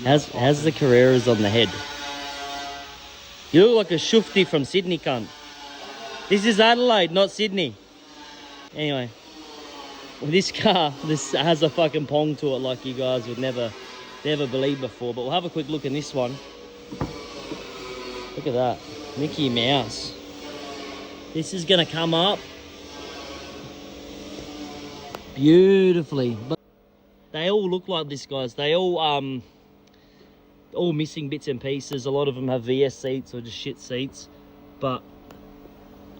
How's the Carreras on the head? You look like a shufti from Sydney, cunt. This is Adelaide, not Sydney. Anyway, this car, this has a fucking pong to it like you guys would never believe before. But we'll have a quick look in this one. Look at that, Mickey Mouse. This is gonna come up beautifully. But they all look like this, guys. They all missing bits and pieces. A lot of them have VS seats or just shit seats, but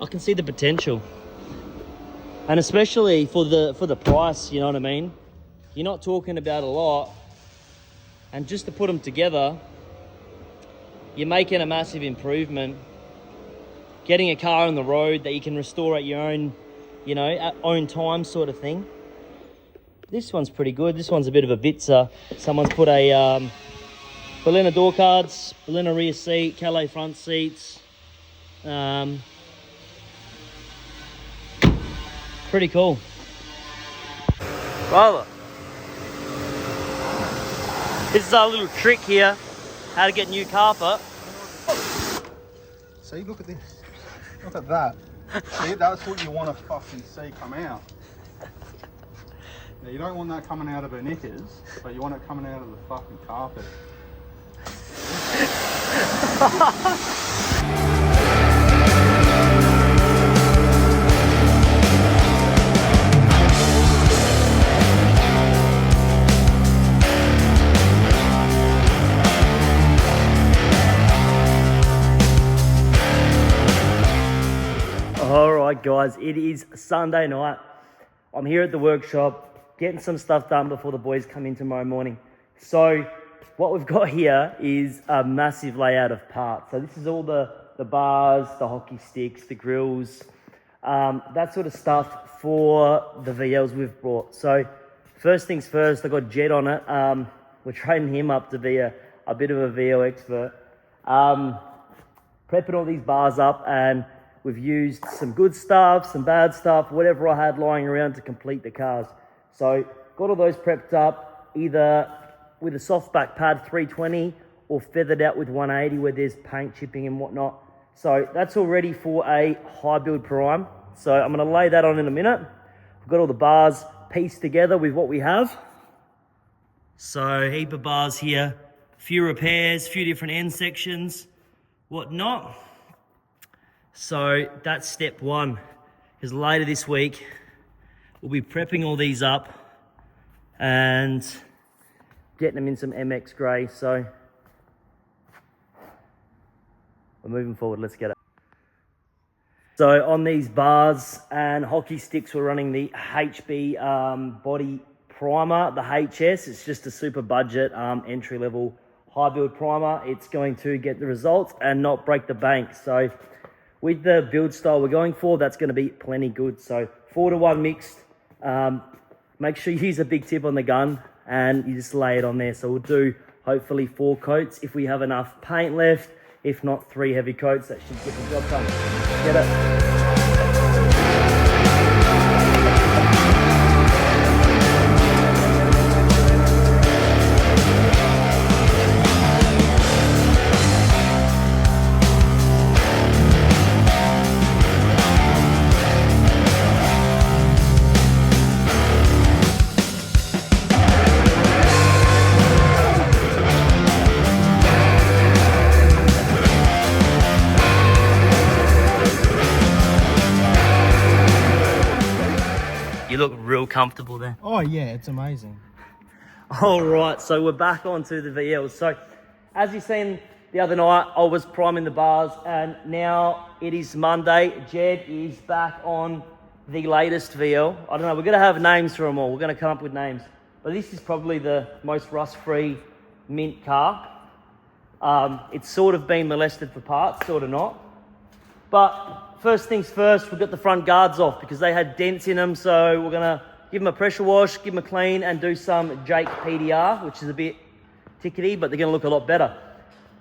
I can see the potential, and especially for the price. You know what I mean? You're not talking about a lot, and just to put them together, you're making a massive improvement. Getting a car on the road that you can restore at your own, you know, at own time sort of thing. This one's pretty good. This one's a bit of a bitzer. Someone's put a Berliner door cards, Berliner rear seat, Calais front seats. Pretty cool. Well, this is our little trick here, how to get new carpet. See, look at this. Look at that. See, that's what you want to fucking see come out. Now, you don't want that coming out of her knickers, but you want it coming out of the fucking carpet. Alright guys, it is Sunday night. I'm here at the workshop getting some stuff done before the boys come in tomorrow morning. So what we've got here is a massive layout of parts. So this is all the bars, the hockey sticks, the grills, that sort of stuff for the VLs we've brought. So first things first, I got Jed on it. We're training him up to be a bit of a VL expert. Prepping all these bars up, and we've used some good stuff, some bad stuff, whatever I had lying around to complete the cars. So got all those prepped up, either with a softback pad 320 or feathered out with 180 where there's paint chipping and whatnot. So that's all ready for a high build prime. So I'm gonna lay that on in a minute. We've got all the bars pieced together with what we have. So heap of bars here, few repairs, few different end sections, whatnot. So that's step one, because later this week, we'll be prepping all these up and getting them in some MX grey. So we're moving forward, let's get it. So on these bars and hockey sticks, we're running the HB body primer, the HS. It's just a super budget entry level high build primer. It's going to get the results and not break the bank. So with the build style we're going for, that's going to be plenty good. So 4-to-1 mixed. Make sure you use a big tip on the gun and you just lay it on there. So we'll do hopefully 4 coats if we have enough paint left. If not, 3 heavy coats. That should get the job done. Get it. You look real comfortable there. Oh yeah, it's amazing. All right, so we're back onto the VLs. So as you've seen the other night, I was priming the bars, and now it is Monday. Jed is back on the latest VL. I don't know, we're gonna have names for them all. We're gonna come up with names. But this is probably the most rust-free mint car. It's sort of been molested for parts, sort of not. But first things first, we've got the front guards off because they had dents in them. So we're gonna give them a pressure wash, give them a clean, and do some Jake PDR, which is a bit tickety, but they're gonna look a lot better.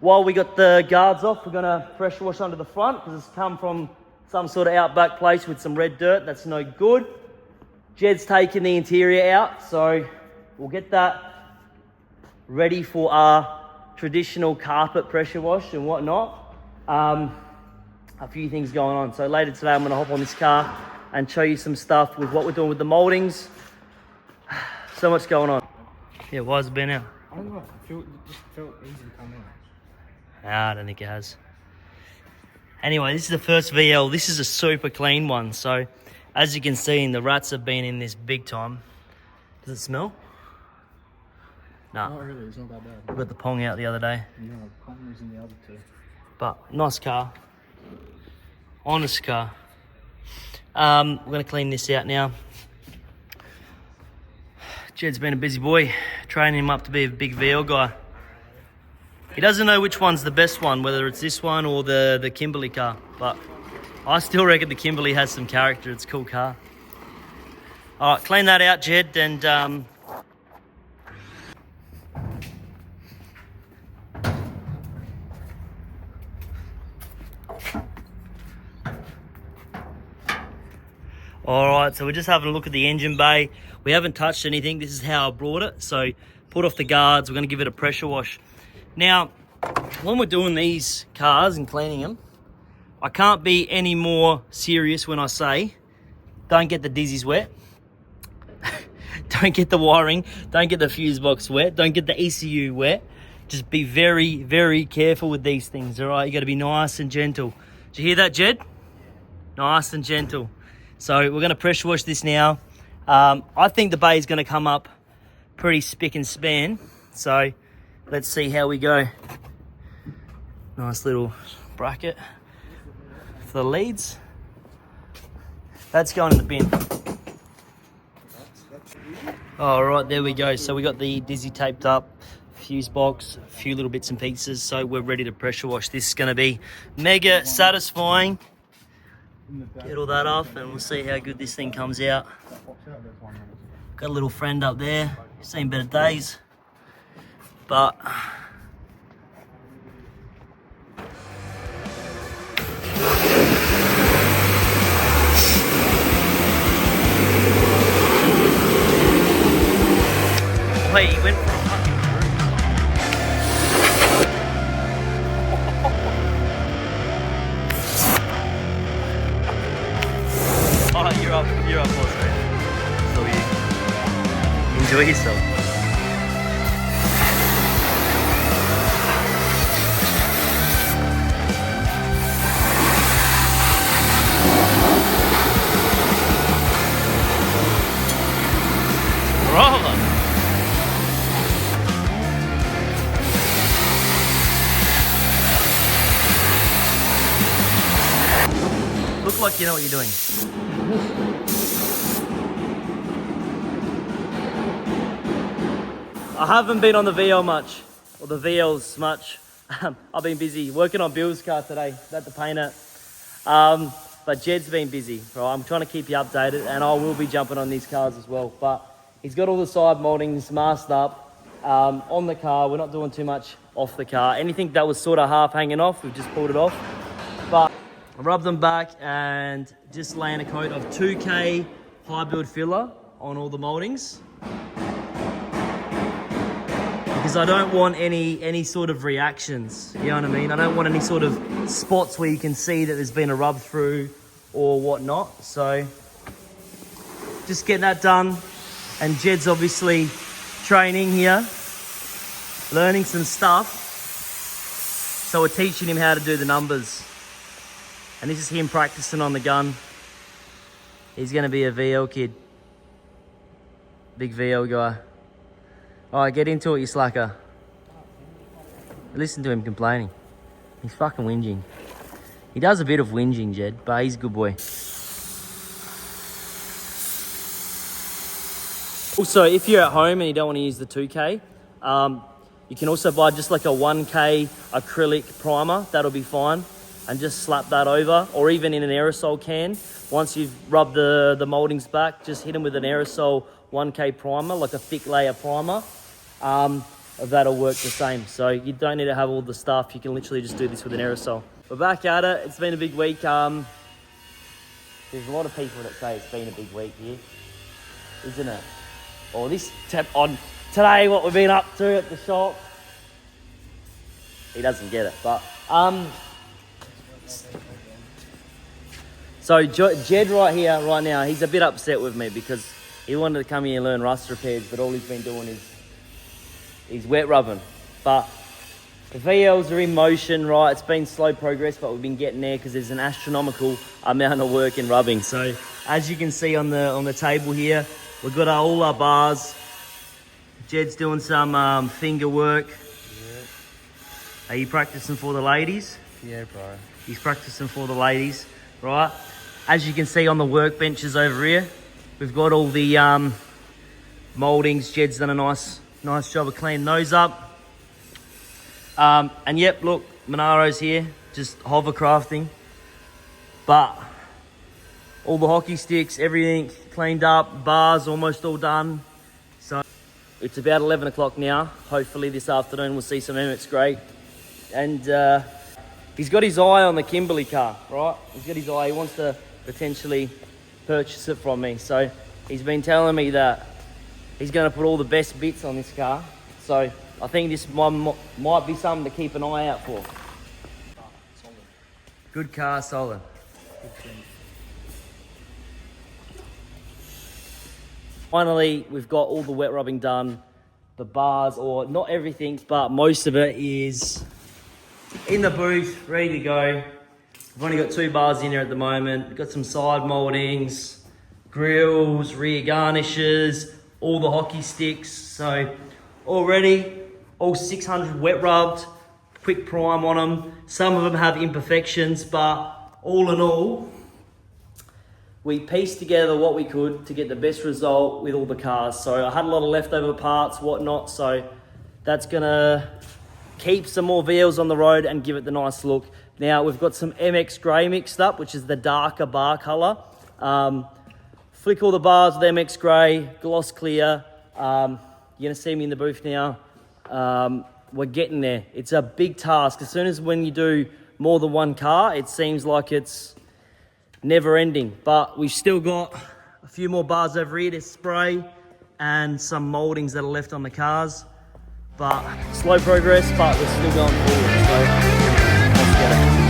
While we got the guards off, we're gonna pressure wash under the front because it's come from some sort of outback place with some red dirt. That's no good. Jed's taking the interior out, so we'll get that ready for our traditional carpet pressure wash and whatnot. A few things going on. So later today, I'm gonna hop on this car and show you some stuff with what we're doing with the moldings. So much going on. Yeah, why has it been out? I don't know. It just felt easy to come out. Nah, I don't think it has. Anyway, this is the first VL. This is a super clean one. So, as you can see, the rats have been in this big time. Does it smell? Nah. Not really, it's not that bad. We got the Pong out the other day. No, Commodores in the other two. But, nice car. Honest car. We're going to clean this out now. Jed's been a busy boy, training him up to be a big VL guy. He doesn't know which one's the best one, whether it's this one or the Kimberley car. But I still reckon the Kimberley has some character. It's a cool car. All right, clean that out, Jed, and all right, so we're just having a look at the engine bay. We haven't touched anything. This is how I brought it. So put off the guards. We're going to give it a pressure wash. Now, when we're doing these cars and cleaning them, I can't be any more serious when I say, don't get the dizzies wet. Don't get the wiring. Don't get the fuse box wet. Don't get the ECU wet. Just be very, very careful with these things, all right? You got to be nice and gentle. Did you hear that, Jed? Nice and gentle. So we're going to pressure wash this now. I think the bay is going to come up pretty spick and span. So let's see how we go. Nice little bracket for the leads. That's going in the bin. All right, there we go. So we got the dizzy taped up, fuse box, a few little bits and pieces. So we're ready to pressure wash. This is going to be mega satisfying. Get all that off and we'll see how good this thing comes out. Got a little friend up there. Seen better days. But wait, he went for a fucking room. Oh, you're up, boss, man. So you enjoy yourself. Roller. Look like you know what you're doing. I haven't been on the VL much, or the VLs much. I've been busy working on Bill's car today, about to paint it. But Jed's been busy, right? I'm trying to keep you updated, and I will be jumping on these cars as well. But he's got all the side moldings masked up on the car. We're not doing too much off the car. Anything that was sort of half hanging off, we've just pulled it off. But I rubbed them back and just laying a coat of 2K high build filler on all the moldings. Because I don't want any sort of reactions, you know what I mean? I don't want any sort of spots where you can see that there's been a rub through or whatnot. So just getting that done. And Jed's obviously training here, learning some stuff. So we're teaching him how to do the numbers. And this is him practicing on the gun. He's gonna be a VL kid. Big VL guy. All right, get into it, you slacker. Listen to him complaining. He's fucking whinging. He does a bit of whinging, Jed, but he's a good boy. Also, if you're at home and you don't want to use the 2K, you can also buy just like a 1K acrylic primer. That'll be fine. And just slap that over, or even in an aerosol can. Once you've rubbed the moldings back, just hit them with an aerosol 1K primer, like a thick layer primer. That'll work the same. So you don't need to have all the stuff. You can literally just do this with an aerosol. We're back at it. It's been a big week. There's a lot of people that say it's been a big week here, isn't it? Oh, this tap on today what we've been up to at the shop. He doesn't get it, but so Jed right here, right now, he's a bit upset with me because he wanted to come here and learn rust repairs, but all he's been doing is he's wet rubbing. But the VLs are in motion, right? It's been slow progress, but we've been getting there because there's an astronomical amount of work in rubbing. So as you can see on the table here, we've got all our bars. Jed's doing some finger work. Yeah. Are you practicing for the ladies? Yeah, bro. He's practicing for the ladies, right? As you can see on the workbenches over here, we've got all the moldings. Jed's done a nice job of cleaning those up. And yep, look, Monaro's here, just hovercrafting. But all the hockey sticks, everything cleaned up, bars almost all done. So it's about 11 o'clock now. Hopefully this afternoon we'll see some Emmett's Grey. And he's got his eye on the Kimberley car, right? He's got his eye, he wants to potentially purchase it from me. So he's been telling me that he's going to put all the best bits on this car. So I think this might be something to keep an eye out for. Good car, solid. Finally, we've got all the wet rubbing done. The bars, or not everything, but most of it is in the booth, ready to go. We've only got 2 bars in here at the moment. We've got some side moldings, grills, rear garnishes, all the hockey sticks. So already, all 600 wet rubbed, quick prime on them. Some of them have imperfections, but all in all, we pieced together what we could to get the best result with all the cars. So I had a lot of leftover parts, whatnot, so that's gonna keep some more VLs on the road and give it the nice look. Now we've got some MX Grey mixed up, which is the darker bar color. Flick all the bars with MX Grey, gloss clear. You're gonna see me in the booth now. We're getting there. It's a big task. As soon as when you do more than one car, it seems like it's never ending, but we've still got a few more bars over here to spray and some moldings that are left on the cars. But slow progress, but we're still going forward, so let's get it.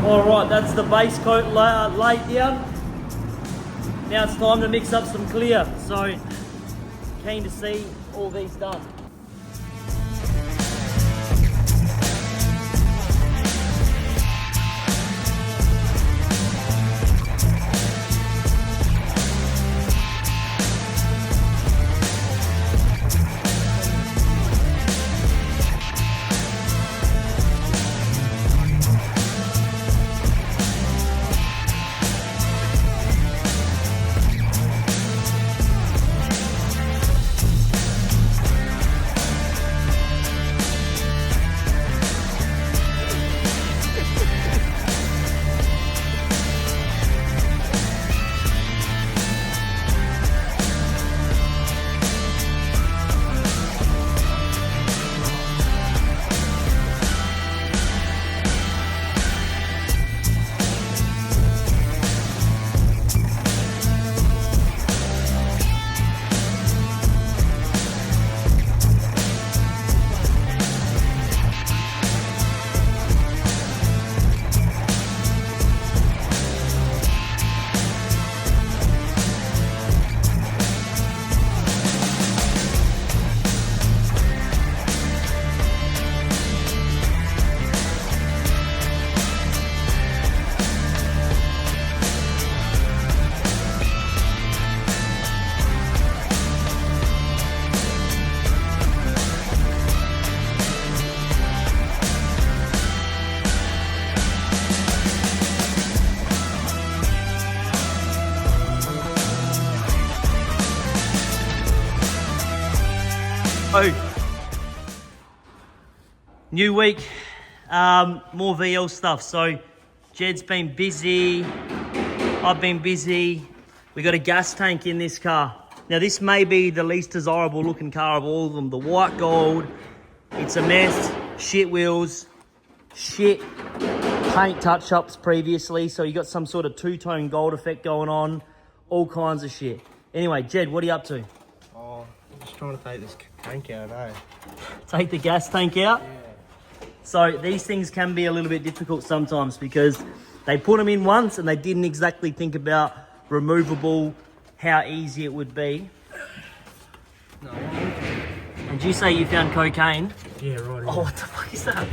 Alright, that's the base coat laid down. Now it's time to mix up some clear. So, keen to see all these done. Oh, new week, more VL stuff. So Jed's been busy, I've been busy. We got a gas tank in this car. Now this may be the least desirable looking car of all of them. The white gold, it's a mess, shit wheels, shit paint touch-ups previously. So you got some sort of two-tone gold effect going on, all kinds of shit. Anyway, Jed, what are you up to? Oh, I'm just trying to take this tank out, eh? Take the gas tank out? Yeah. So these things can be a little bit difficult sometimes because they put them in once and they didn't exactly think about removable, how easy it would be. No. And did you say you found cocaine? Yeah, right. Oh, what the fuck is that?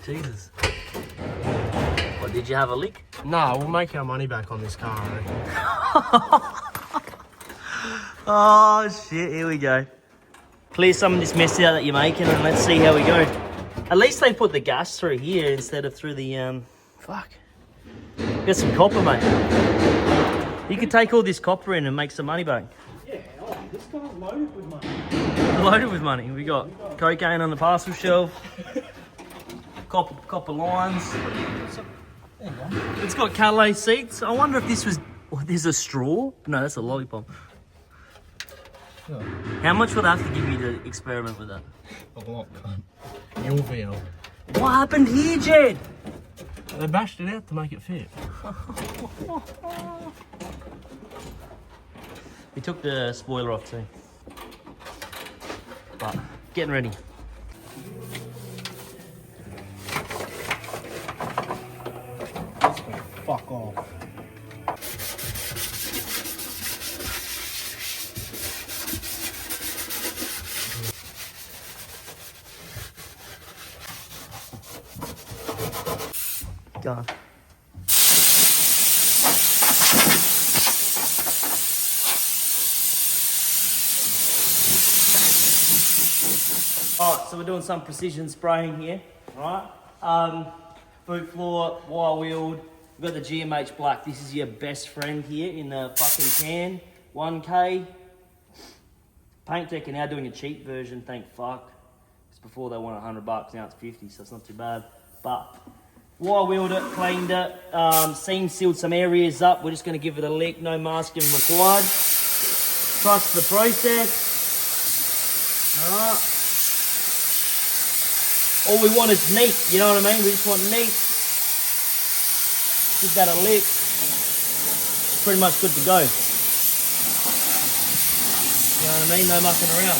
Jesus. What, did you have a lick? No, we'll make our money back on this car, I reckon. Oh shit, here we go. Clear some of this mess out that you're making and let's see how we go. At least they put the gas through here instead of through the, fuck. Get some copper, mate. You could take all this copper in and make some money back. Yeah, oh, this car's loaded with money. Loaded with money. We got cocaine on the parcel shelf. Copper lines. It's got Calais seats. I wonder if this was... Oh, there's a straw? No, that's a lollipop. Yeah. How much would I have to give you to experiment with that? A lot, cunt. Your VL. What happened here, Jed? They bashed it out to make it fit. We took the spoiler off too. But, getting ready. Fuck off. Go on. Alright, so we're doing some precision spraying here, right? Boot floor, wire wheeled. We've got the GMH Black. This is your best friend here in the fucking can. 1K. Paint Tech are now doing a cheap version, thank fuck. Because before they wanted $100, now it's 50, so it's not too bad. But wire wheeled it, cleaned it, seam sealed some areas up. We're just going to give it a lick, no masking required. Trust the process. Alright. All we want is neat, you know what I mean? We just want neat. Give that a lick. Pretty much good to go. You know what I mean? No mucking around.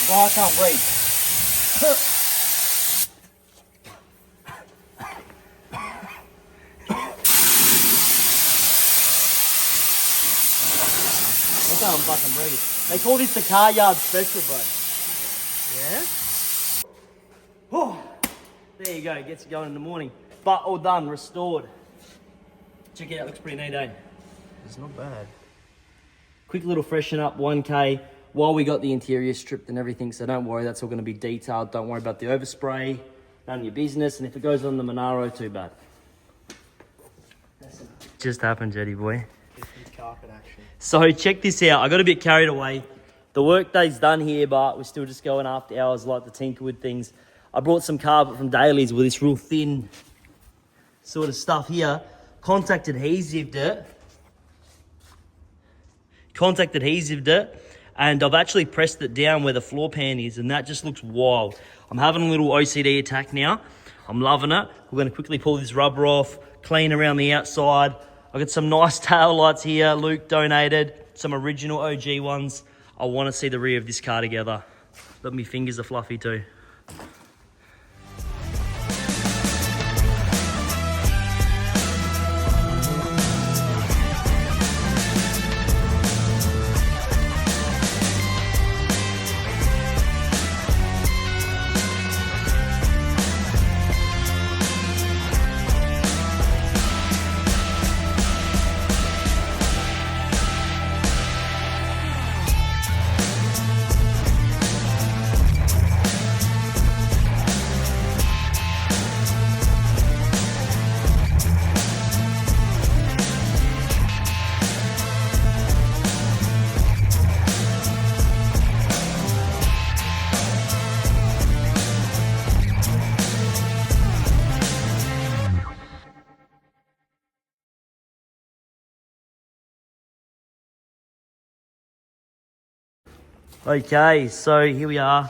Well, I can't breathe. I can't fucking breathe. They call this the car yard special, bro. Yeah? Oh, there you go. Gets you going in the morning. But all done, restored. Check it out. Looks pretty neat, eh? It's not bad. Quick little freshen up, 1K. While we got the interior stripped and everything, so don't worry, that's all going to be detailed. Don't worry about the overspray. None of your business. And if it goes on the Monaro, too bad. Just happened, Jetty boy. It's carpet action. So check this out. I got a bit carried away. The work day's done here, but we're still just going after hours like the Tinkerwood things. I brought some carpet from Daly's with this real thin sort of stuff here. Contact adhesived it. And I've actually pressed it down where the floor pan is, and that just looks wild. I'm having a little OCD attack now. I'm loving it. We're going to quickly pull this rubber off, clean around the outside. I've got some nice tail lights here. Luke donated some original OG ones. I want to see the rear of this car together. But my fingers are fluffy too. Okay, so here we are.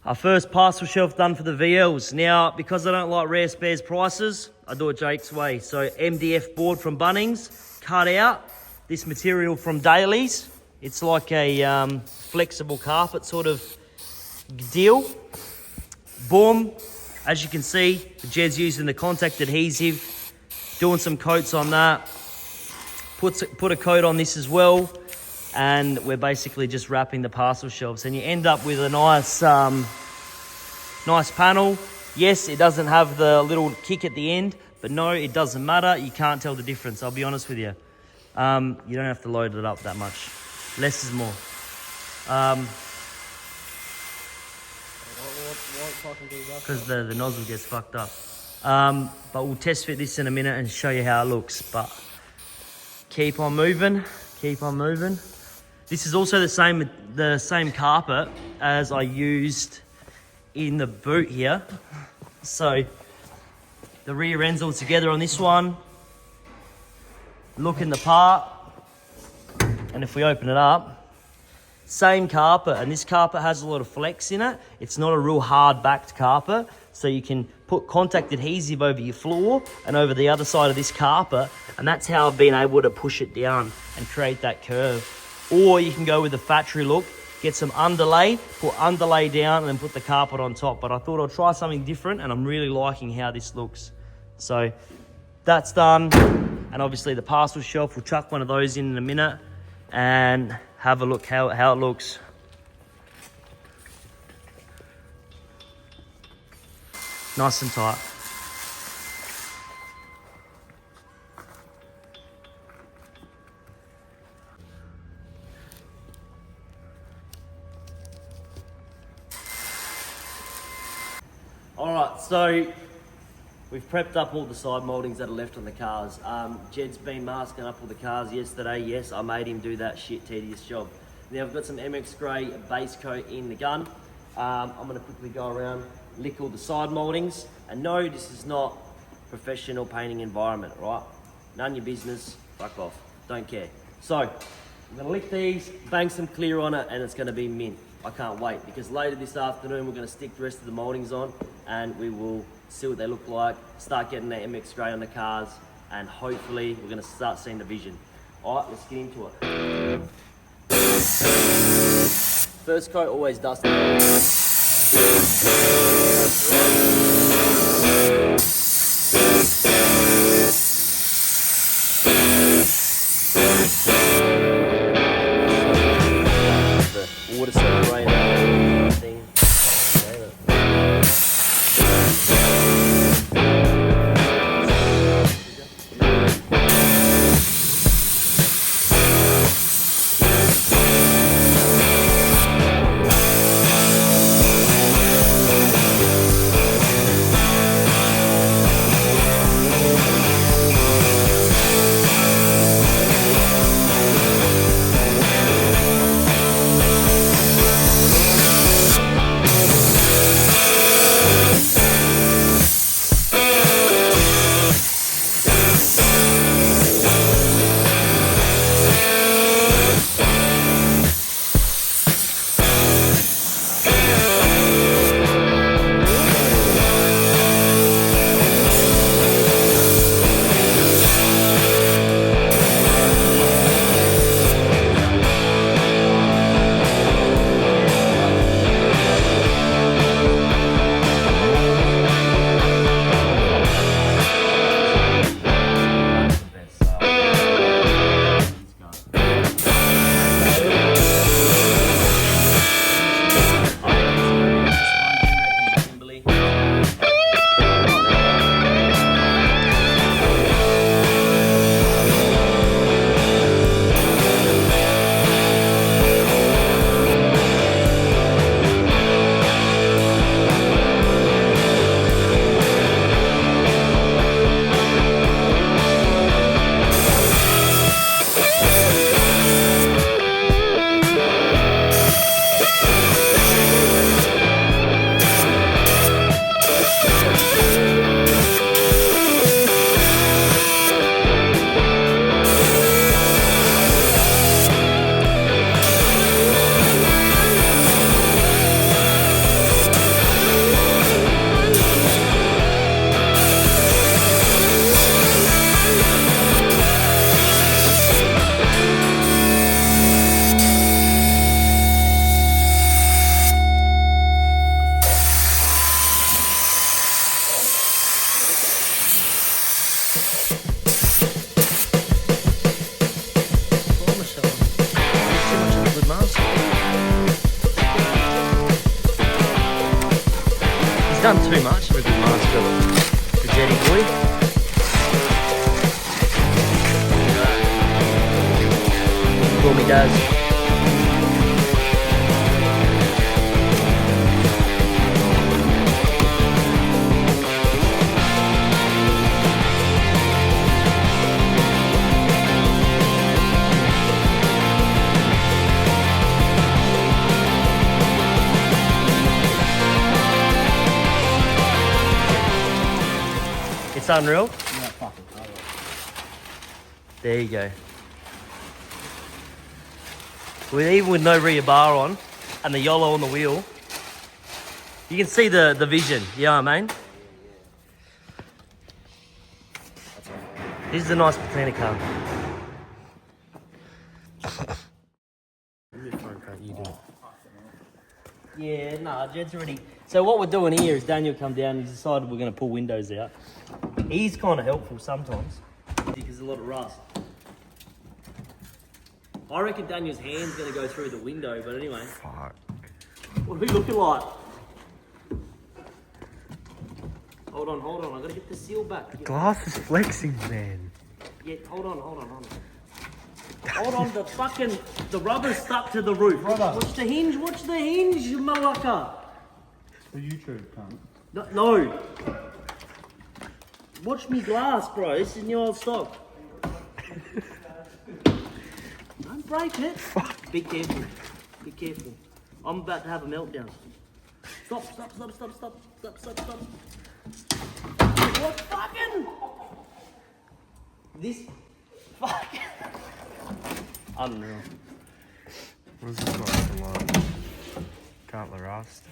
Our first parcel shelf done for the VLs. Now, because I don't like rare spares prices, I do it Jake's way. So MDF board from Bunnings, cut out. This material from Daly's. It's like a flexible carpet sort of deal. Boom. As you can see, Jed's using the contact adhesive, doing some coats on that. Put a coat on this as well. And we're basically just wrapping the parcel shelves. And you end up with a nice panel. Yes, it doesn't have the little kick at the end, but no, it doesn't matter. You can't tell the difference, I'll be honest with you. You don't have to load it up that much. Less is more. Because the nozzle gets fucked up. But we'll test fit this in a minute and show you how it looks. But keep on moving, keep on moving. This is also the same carpet as I used in the boot here. So the rear end's all together on this one. Looking the part. And if we open it up, same carpet, and this carpet has a lot of flex in it. It's not a real hard backed carpet, so you can put contact adhesive over your floor and over the other side of this carpet, and that's how I've been able to push it down and create that curve. Or you can go with the factory look, get some underlay, put underlay down and then put the carpet on top. But I thought I'd try something different, and I'm really liking how this looks. So that's done, and obviously the parcel shelf, we'll chuck one of those in a minute and have a look how it looks. Nice and tight. All right, so we've prepped up all the side mouldings that are left on the cars. Jed's been masking up all the cars yesterday. Yes, I made him do that shit tedious job. Now I've got some MX Grey base coat in the gun. I'm gonna quickly go around, lick all the side mouldings. And no, this is not professional painting environment, right? None of your business, fuck off, don't care. So, I'm gonna lick these, bang some clear on it, and it's gonna be mint. I can't wait, because later this afternoon we're gonna stick the rest of the mouldings on, and we will see what they look like, start getting the MX Grey on the cars, and hopefully we're gonna start seeing the vision. All right, let's get into it. First coat, always dust it. The water separator thing. Daz. It's unreal. Yeah, fucking colour. There you go. Even with no rear bar on and the YOLO on the wheel, you can see the vision. You know what I mean? This is a nice patina car. You do it. Yeah, nah, Jed's already. So what we're doing here is Daniel come down and he's decided we're going to pull windows out. He's kind of helpful sometimes because there's a lot of rust. I reckon Daniel's hand's going to go through the window, but anyway. Fuck. What are we looking like? Hold on, I've got to get the seal back. Glass is flexing, man. Yeah, hold on. Hold on, the rubber's stuck to the roof. Brother. Watch the hinge, you malaka. For YouTube, cunt. No. Watch me glass, bro. This is new old stock. Don't break it. Fuck. Be careful. I'm about to have a meltdown. Stop. What fucking? This fucking. Unreal. This is not a lot. Can't the rust.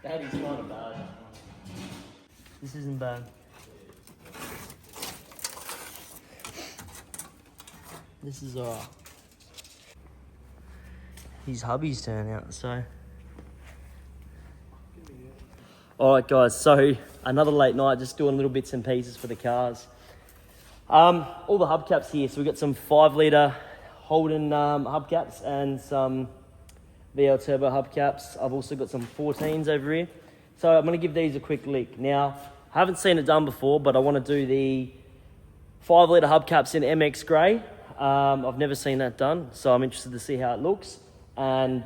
That is kind of bad. This isn't bad. This is alright. His hubby's turn out, so. Alright guys, so another late night, just doing little bits and pieces for the cars. All the hubcaps here, so we've got some 5 litre Holden hubcaps and some VL Turbo hubcaps. I've also got some 14s over here. So I'm going to give these a quick lick. Now, I haven't seen it done before, but I want to do the 5 litre hubcaps in MX Grey. I've never seen that done, so I'm interested to see how it looks. And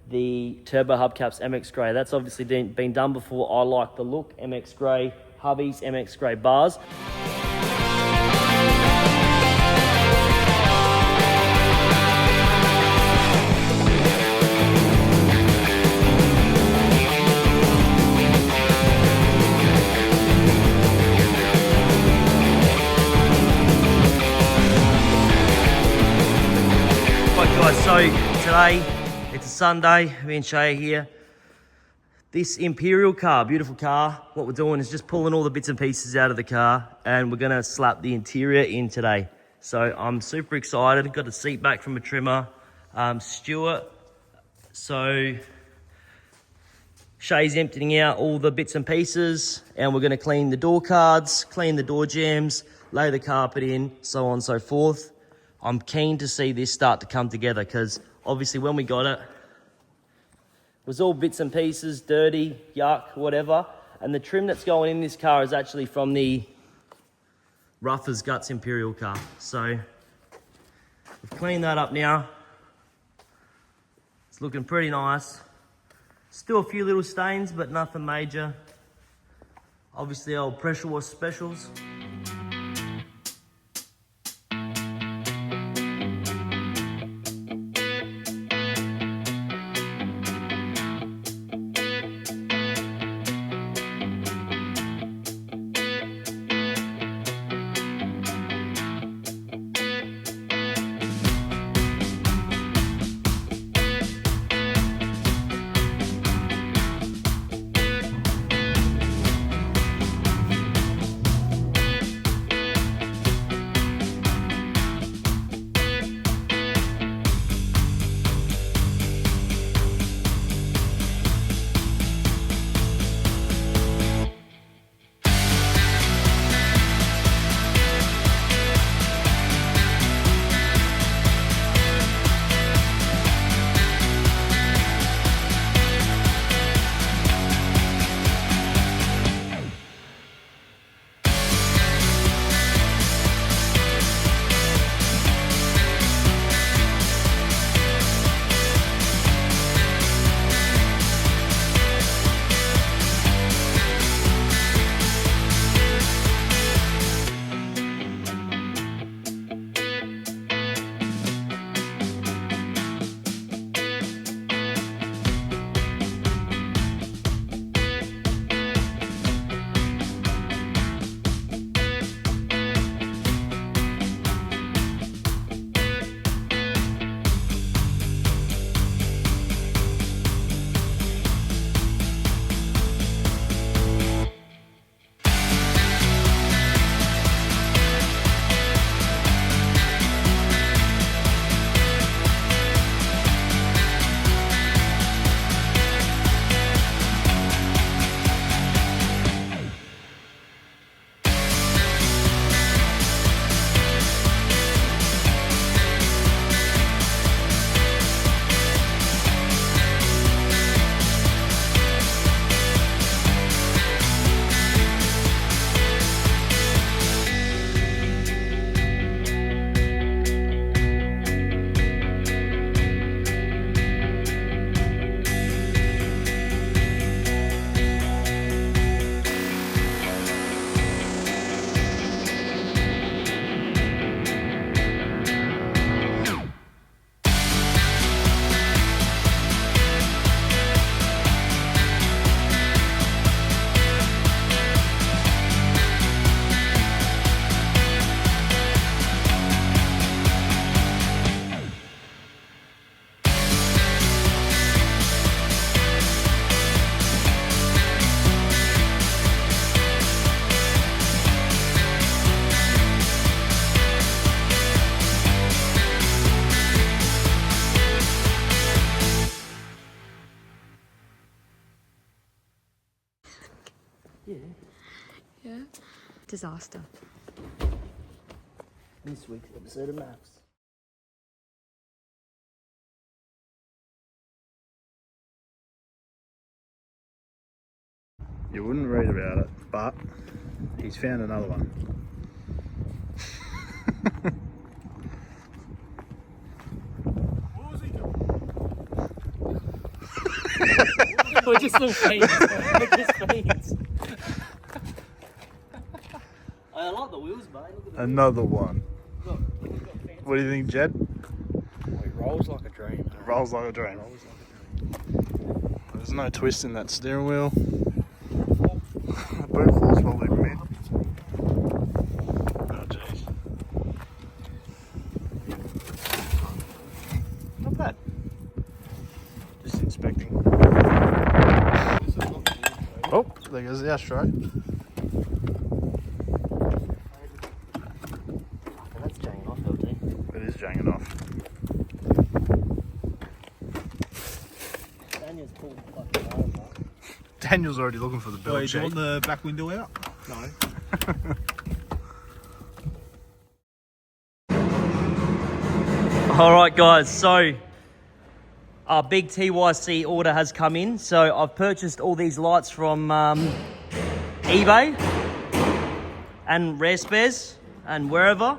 the Turbo hubcaps MX Grey. That's obviously been done before. I like the look. MX Grey hubbies, MX Grey bars. So today, it's a Sunday, me and Shay are here. This Imperial car, beautiful car, what we're doing is just pulling all the bits and pieces out of the car and we're gonna slap the interior in today. So I'm super excited, got a seat back from a trimmer, Stuart. So Shay's emptying out all the bits and pieces and we're gonna clean the door cards, clean the door jambs, lay the carpet in, so on and so forth. I'm keen to see this start to come together because obviously when we got it, it was all bits and pieces, dirty, yuck, whatever. And the trim that's going in this car is actually from the Rough as Guts Imperial car. So we've cleaned that up now. It's looking pretty nice. Still a few little stains, but nothing major. Obviously old pressure wash specials. Yeah. Yeah. Disaster. This week's episode of Maths. You wouldn't read about it, but he's found another one. What was he doing? We're just little feeds. We're just feeds. I like the wheels, mate. Look at the Another one. Look, What do you think, Jed? It rolls like a dream. Rolls like a dream. There's no twist in that steering wheel. The boot floor's probably mid. Oh jeez. Not bad. Just inspecting. Oh, there goes the ashtray. that's janging off, LT. It is janging off. Daniel's pulled the fucking wires up. Daniel's already looking for the belt Do you check. want the back window out? No. All right, guys. So our big TYC order has come in. So I've purchased all these lights from eBay and Rare Spares and wherever.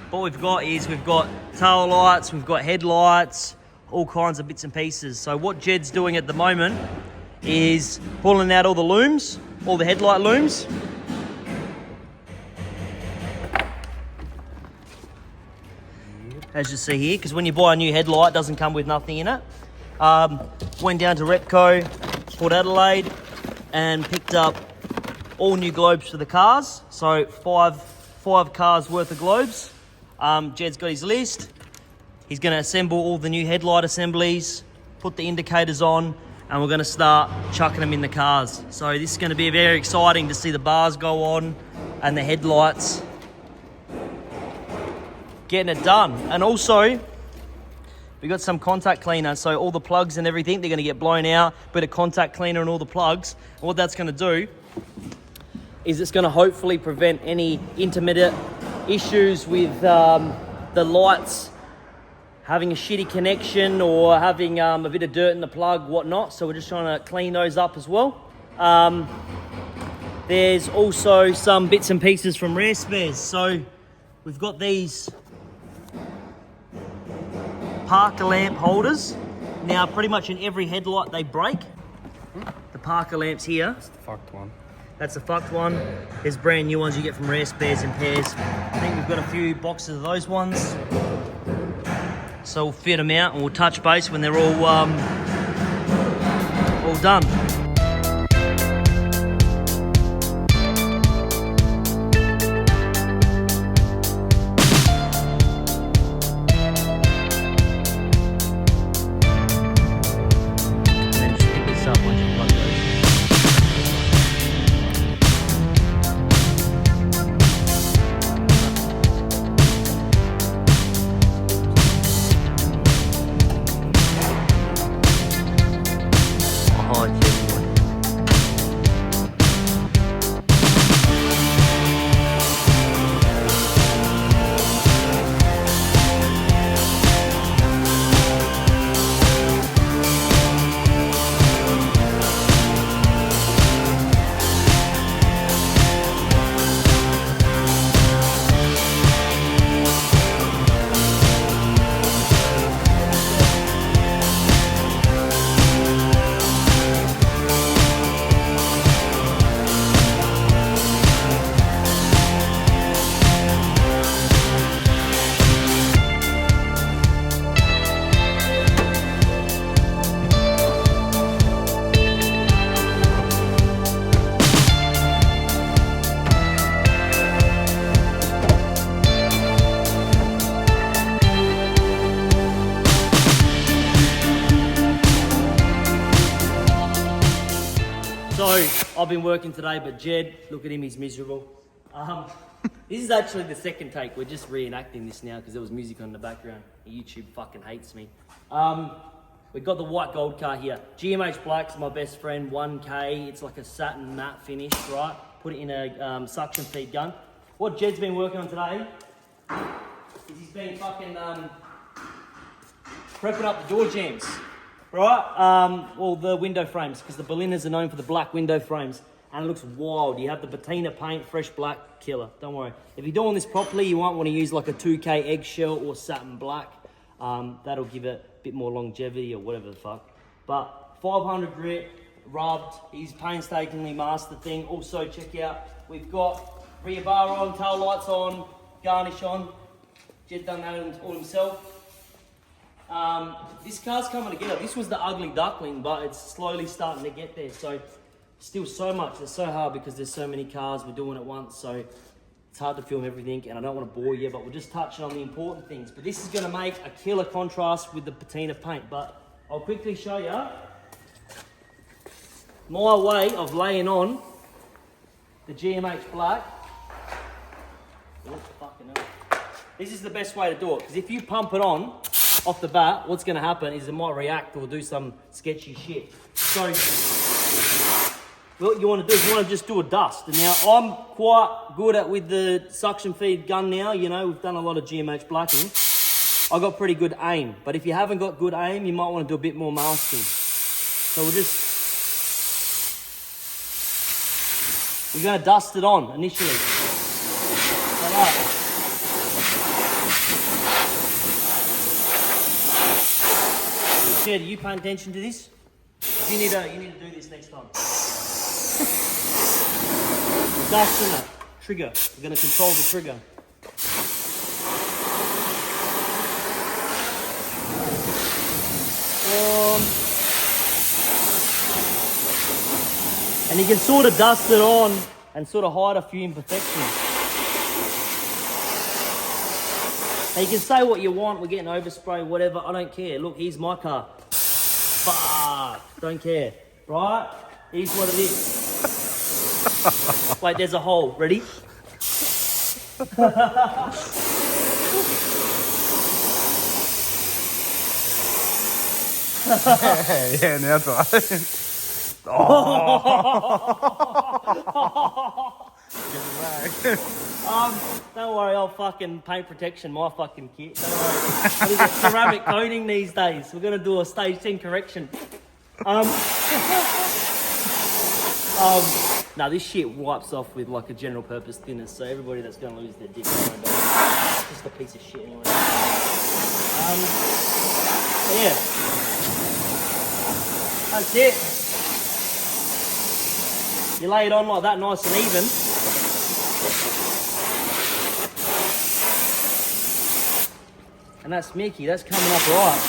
What we've got is we've got tail lights, we've got headlights, all kinds of bits and pieces. So what Jed's doing at the moment is pulling out all the looms, all the headlight looms. As you see here, because when you buy a new headlight, it doesn't come with nothing in it. Went down to Repco, Port Adelaide, and picked up all new globes for the cars. So five cars worth of globes. Jed's got his list. He's going to assemble all the new headlight assemblies, put the indicators on, and we're going to start chucking them in the cars. So this is going to be very exciting to see the bars go on and the headlights. Getting it done. And also, we got some contact cleaner. So all the plugs and everything, they're going to get blown out. Bit of contact cleaner on all the plugs. And what that's going to do is it's going to hopefully prevent any intermittent issues with the lights having a shitty connection or having a bit of dirt in the plug, whatnot. So we're just trying to clean those up as well. There's also some bits and pieces from Rare Spares. So we've got these Parker lamp holders. Now pretty much in every headlight they break. The Parker lamps here. That's the fucked one. That's the fucked one. There's brand new ones you get from Rare Spares in pairs. I think we've got a few boxes of those ones. So we'll fit them out and we'll touch base when they're all done. And then just pick this up once you plug those. Oh, geez. So I've been working today, but Jed, look at him, he's miserable. This is actually the second take. We're just reenacting this now because there was music on in the background. YouTube fucking hates me. We've got the white gold car here. GMH Black's my best friend, 1K. It's like a satin matte finish, right? Put it in a suction feed gun. What Jed's been working on today is he's been fucking prepping up the door jambs, right? Well, the window frames, because the Berliners are known for the black window frames. And it looks wild. You have the patina paint, fresh black, killer. Don't worry. If you're doing this properly, you might want to use like a 2K eggshell or satin black. That'll give it a bit more longevity or whatever the fuck. But 500 grit, rubbed. He's painstakingly mastered the thing. Also, check out, we've got rear bar on, tail lights on, garnish on. Jed done that all himself. This car's coming together. This was the ugly duckling, but it's slowly starting to get there. So. Still so much, it's so hard because there's so many cars we're doing at once, so it's hard to film everything and I don't want to bore you, but we're just touching on the important things. But this is going to make a killer contrast with the patina paint, but I'll quickly show you my way of laying on the GMH Black. Oh, fucking hell. This is the best way to do it, because if you pump it on off the bat, what's going to happen is it might react or do some sketchy shit. So what you want to do is you want to just do a dust. And now I'm quite good at with the suction feed gun now, you know, we've done a lot of GMH blacking. I got pretty good aim, but if you haven't got good aim, you might want to do a bit more masking. So we're going to dust it on initially. Like that. Jed, are you paying attention to this? You need to do this next time. Dust in it. Trigger. We're going to control the trigger. And you can sort of dust it on and sort of hide a few imperfections. Now you can say what you want, we're getting overspray, whatever, I don't care. Look, here's my car. Fuck, don't care. Right? Here's what it is. Wait, there's a hole. Ready? Yeah, now that's right. Don't worry, I'll fucking paint protection, my fucking kit. Don't worry. What is it? Ceramic coating these days. We're gonna do a stage 10 correction. Now this shit wipes off with like a general purpose thinner, so everybody that's gonna lose their dick, it's just a piece of shit anyway. Yeah. That's it. You lay it on like that, nice and even. And that's Mickey, that's coming up right.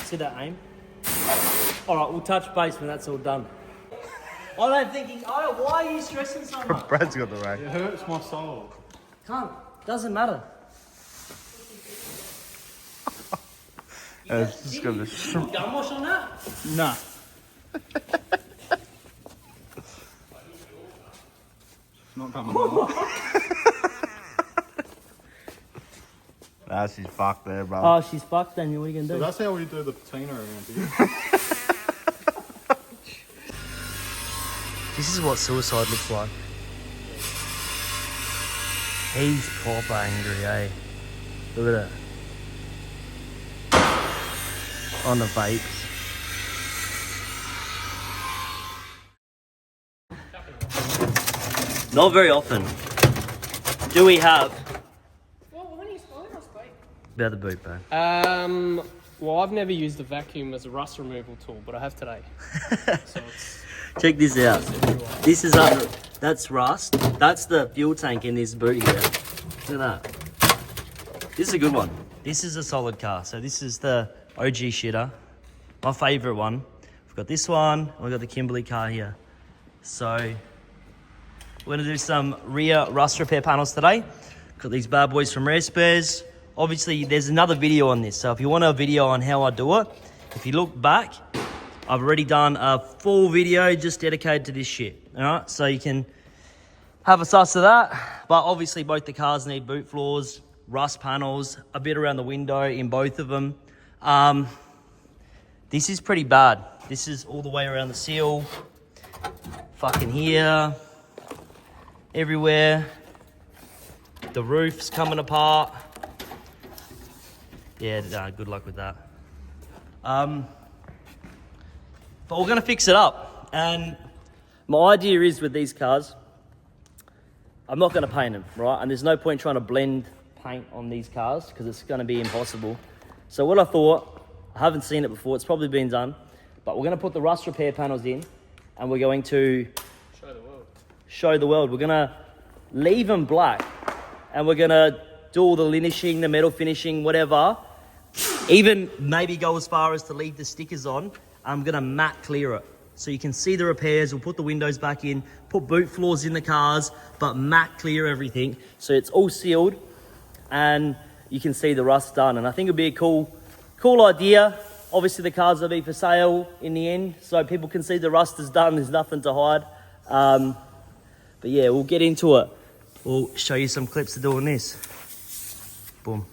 See that aim? All right, we'll touch base when that's all done. I don't think why are you stressing so much? Brad's got the right. It hurts my soul. Can't, doesn't matter. It's just gonna You gun wash on that? Nah. Not coming on. Nah, she's fucked there, bro. Oh, she's fucked, Daniel. What are you gonna do? So that's how we do the patina around here. This is what suicide looks like. He's proper angry, eh? Look at it. On the vapes. Not very often do we have... About the boot bag. Well, I've never used the vacuum as a rust removal tool, but I have today. So it's Check this out. This is that's rust. That's the fuel tank in this boot here. Look at that. This is a good one. This is a solid car. So this is the OG shitter. My favourite one. We've got this one, and we've got the Kimberley car here. So we're gonna do some rear rust repair panels today. Got these bad boys from Rare Spares. Obviously, there's another video on this. So if you want a video on how I do it, if you look back, I've already done a full video just dedicated to this shit. All right, so you can have a suss of that. But obviously both the cars need boot floors, rust panels, a bit around the window in both of them. This is pretty bad. This is all the way around the seal, fucking here, everywhere. The roof's coming apart. Yeah, good luck with that. But we're gonna fix it up. And my idea is with these cars, I'm not gonna paint them, right? And there's no point trying to blend paint on these cars because it's gonna be impossible. So what I thought, I haven't seen it before, it's probably been done, but we're gonna put the rust repair panels in and we're going to show the world. We're gonna leave them black and we're gonna do all the linishing, the metal finishing, whatever. Even maybe go as far as to leave the stickers on. I'm gonna matte clear it. So you can see the repairs, we'll put the windows back in, put boot floors in the cars, but matte clear everything. So it's all sealed and you can see the rust done. And I think it'd be a cool idea. Obviously the cars will be for sale in the end, so people can see the rust is done, there's nothing to hide. But yeah, we'll get into it. We'll show you some clips of doing this. Boom.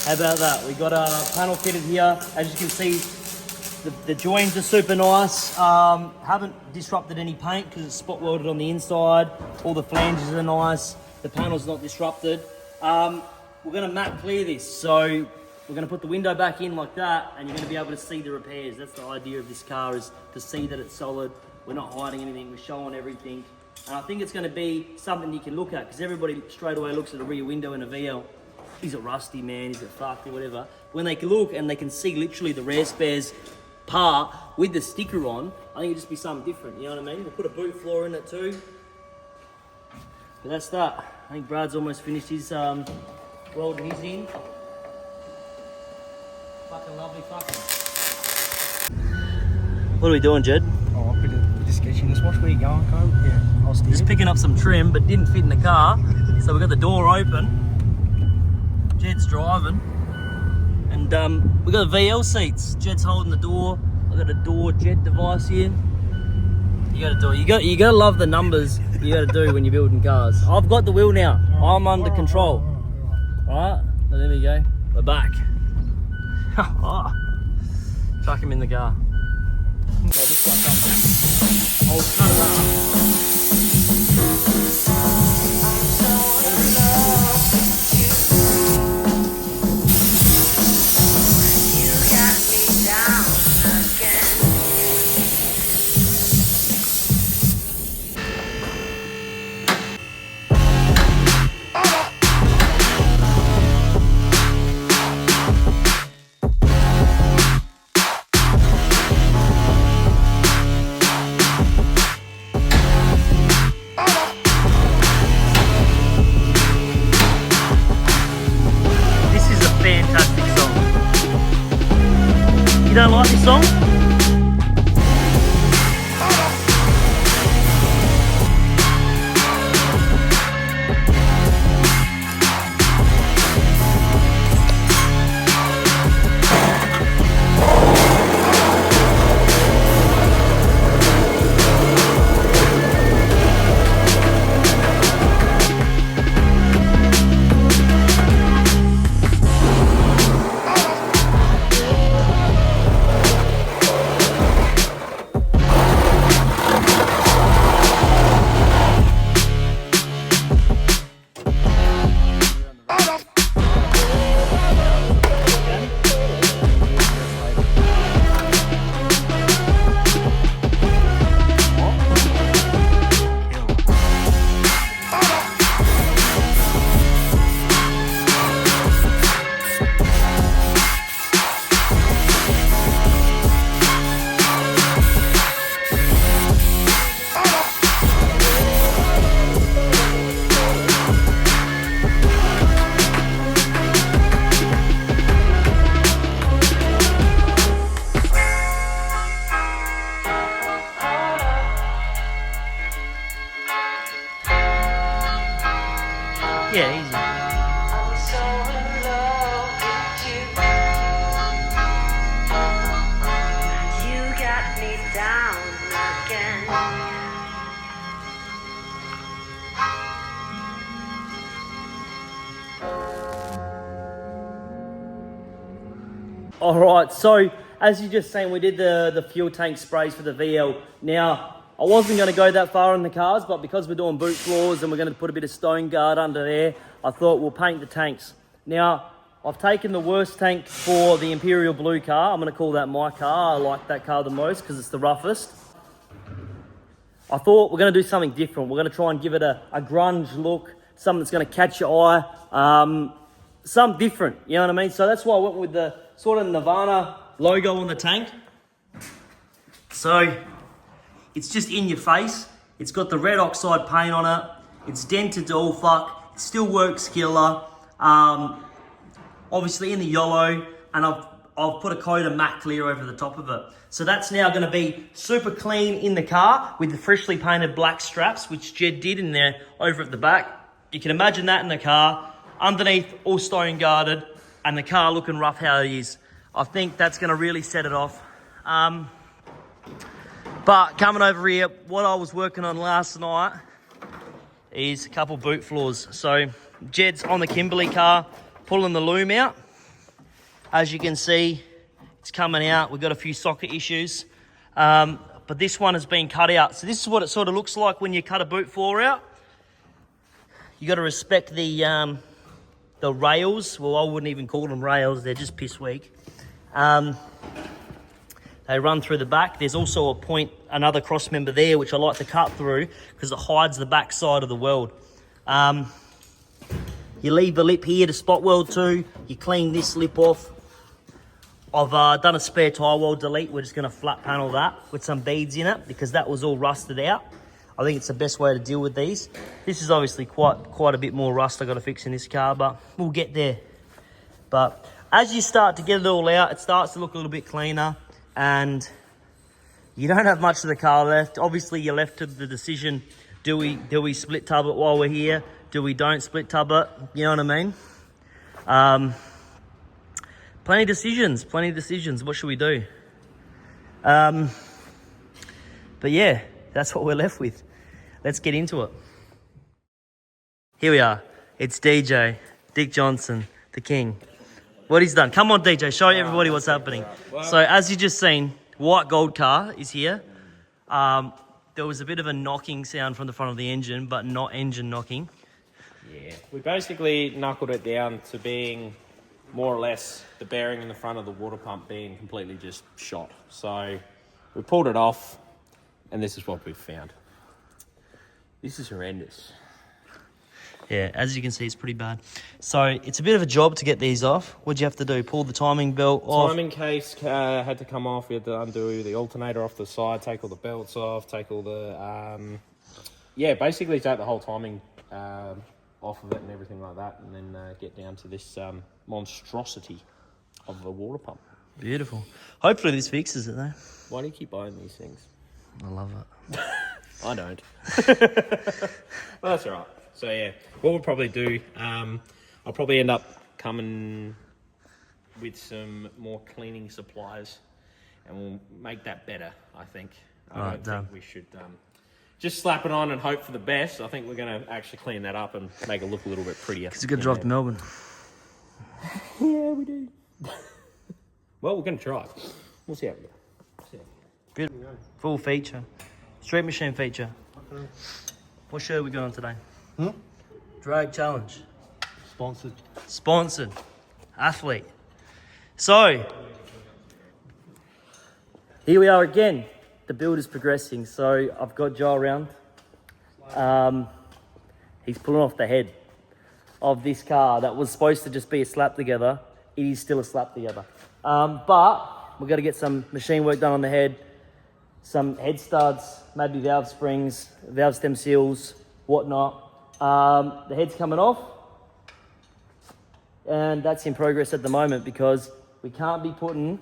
How about that? We got a panel fitted here. As you can see, the joins are super nice. Haven't disrupted any paint because it's spot welded on the inside. All the flanges are nice. The panel's not disrupted. We're gonna matte clear this. So we're gonna put the window back in like that and you're gonna be able to see the repairs. That's the idea of this car, is to see that it's solid. We're not hiding anything, we're showing everything. And I think it's gonna be something you can look at because everybody straight away looks at a rear window in a VL. Is it rusty, man? Is it fucked or whatever? When they can look and they can see literally the rare spares part with the sticker on, I think it'd just be something different, you know what I mean? We'll put a boot floor in it too. But that's that. I think Brad's almost finished his welding his in. Fucking lovely fucking. What are we doing, Jed? Oh, a bit of sketching. Let's watch where you're going, Cole. Yeah, I'll steer. Just picking up some trim, but didn't fit in the car. So we got the door open. Jed's driving. And we got the VL seats. Jed's holding the door. I got a door Jed device here. You gotta do it. You gotta love the numbers you gotta do when you're building cars. I've got the wheel now. I'm under control. Alright, so there we go. We're back. Chuck him in the car. Okay, this one comes. Fantastic song. You don't like this song? Yeah, easy. I'm so in love with you. You got me down again. All right, so as you just seen, we did the fuel tank sprays for the VL. Now, I wasn't going to go that far in the cars, but because we're doing boot floors and we're going to put a bit of stone guard under there, I thought we'll paint the tanks. Now, I've taken the worst tank for the Imperial Blue car. I'm going to call that my car. I like that car the most because it's the roughest. I thought we're going to do something different. We're going to try and give it a grunge look, something that's going to catch your eye, something different, you know what I mean? So that's why I went with the sort of Nirvana logo on the tank. So it's just in your face. It's got the red oxide paint on it. It's dented to all fuck. It still works killer. Obviously in the yellow, and I've put a coat of matte clear over the top of it. So that's now going to be super clean in the car with the freshly painted black straps, which Jed did in there over at the back. You can imagine that in the car, underneath all stone guarded, and the car looking rough how it is. I think that's going to really set it off. But coming over here, what I was working on last night is a couple boot floors. So Jed's on the Kimberley car, pulling the loom out. As you can see, it's coming out. We've got a few socket issues. But this one has been cut out. So this is what it sort of looks like when you cut a boot floor out. You got to respect the rails. Well, I wouldn't even call them rails. They're just piss weak. They run through the back. There's also a point, another cross member there, which I like to cut through because it hides the back side of the weld. You leave the lip here to spot weld too. You clean this lip off. I've done a spare tie weld delete. We're just going to flat panel that with some beads in it because that was all rusted out. I think it's the best way to deal with these. This is obviously quite a bit more rust I got to fix in this car, but we'll get there. But as you start to get it all out, it starts to look a little bit cleaner. And you don't have much of the car left. Obviously, you're left to the decision, do we split tub it while we're here? Do we don't split tub it? You know what I mean? Plenty of decisions. What should we do? But yeah, that's what we're left with. Let's get into it. Here we are. It's DJ, Dick Johnson, the king. What he's done. Come on, DJ, show everybody what's happening. So as you just seen, white gold car is here. There was a bit of a knocking sound from the front of the engine, but not engine knocking. Yeah, we basically knuckled it down to being more or less the bearing in the front of the water pump being completely just shot. So we pulled it off, and this is what we've found. This is horrendous. Yeah, as you can see, it's pretty bad. So it's a bit of a job to get these off. What'd you have to do? Pull the timing belt off? Timing case had to come off. We had to undo the alternator off the side, take all the belts off, take all the... basically take the whole timing off of it and everything like that, and then get down to this monstrosity of the water pump. Beautiful. Hopefully this fixes it, though. Why do you keep buying these things? I love it. I don't. Well, that's all right. So, yeah, what we'll probably do, I'll probably end up coming with some more cleaning supplies, and we'll make that better, I think. I don't think we should just slap it on and hope for the best. I think we're going to actually clean that up and make it look a little bit prettier. Because you've got to drive to Melbourne. Yeah, we do. Well, we're going to try. We'll see how we go. Beautiful. Full feature. Street machine feature. What shirt are we got on today? Drag challenge. Sponsored. Athlete. So, here we are again. The build is progressing. So, I've got Joe around. He's pulling off the head of this car that was supposed to just be a slap together. It is still a slap together. But we've got to get some machine work done on the head. Some head studs, maybe valve springs, valve stem seals, whatnot. The head's coming off, and that's in progress at the moment because we can't be putting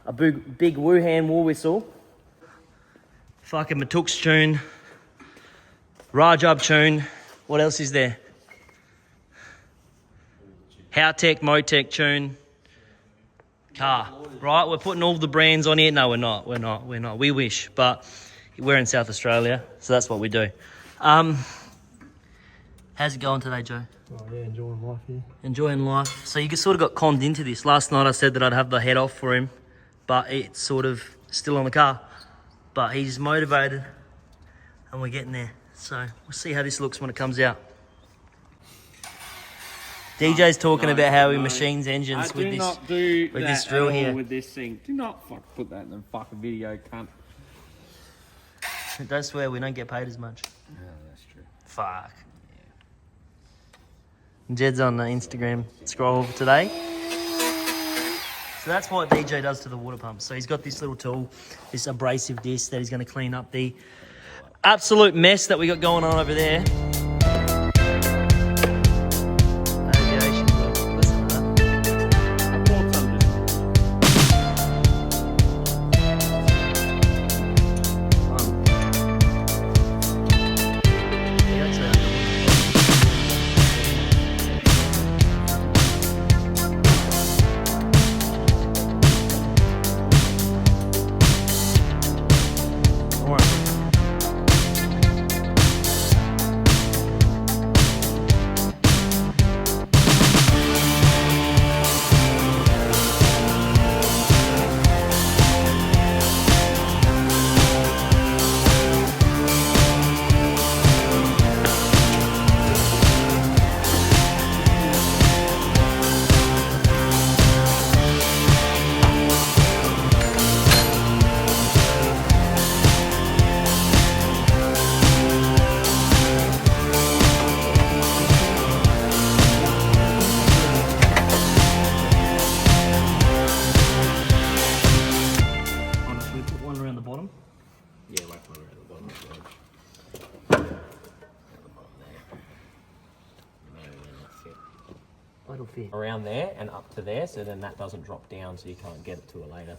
a big Wuhan war whistle, fucking Matux tune, Rajab tune. What else is there? Howtech, Motec tune. Car, right? We're putting all the brands on here. No, we're not. We wish, but we're in South Australia, so that's what we do. How's it going today, Joe? Oh yeah, enjoying life here. Enjoying life. So you sort of got conned into this. Last night I said that I'd have the head off for him, but it's sort of still on the car. But he's motivated, and we're getting there. So we'll see how this looks when it comes out. DJ's talking about how he machines engines with this drill here. With this thing. Do not put that in the fucking video, cunt. Don't swear, we don't get paid as much. Yeah, that's true. Fuck. Jed's on the Instagram scroll today. So that's what DJ does to the water pump. So he's got this little tool, this abrasive disc that he's going to clean up the absolute mess that we got going on over there. Around there and up to there, so then that doesn't drop down, so you can't get it to it later.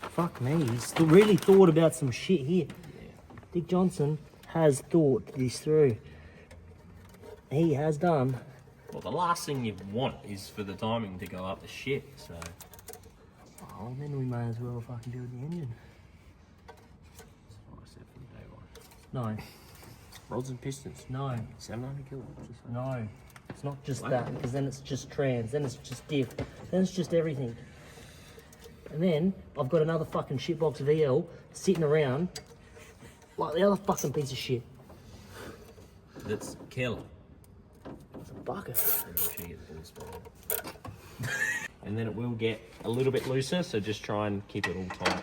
Fuck me, he's really thought about some shit here. Yeah. Dick Johnson has thought this through. He has done. Well, the last thing you want is for the timing to go up the shit, so... Oh, then we may as well fucking build the engine. That's what I said from day one. No, Rods and pistons. no, 700 kilowatts. no. It's not just that, because then it's just trans, then it's just diff, then it's just everything. And then I've got another fucking shitbox VL sitting around like the other fucking piece of shit. That's killer. It's a bucket. And then it will get a little bit looser, so just try and keep it all tight.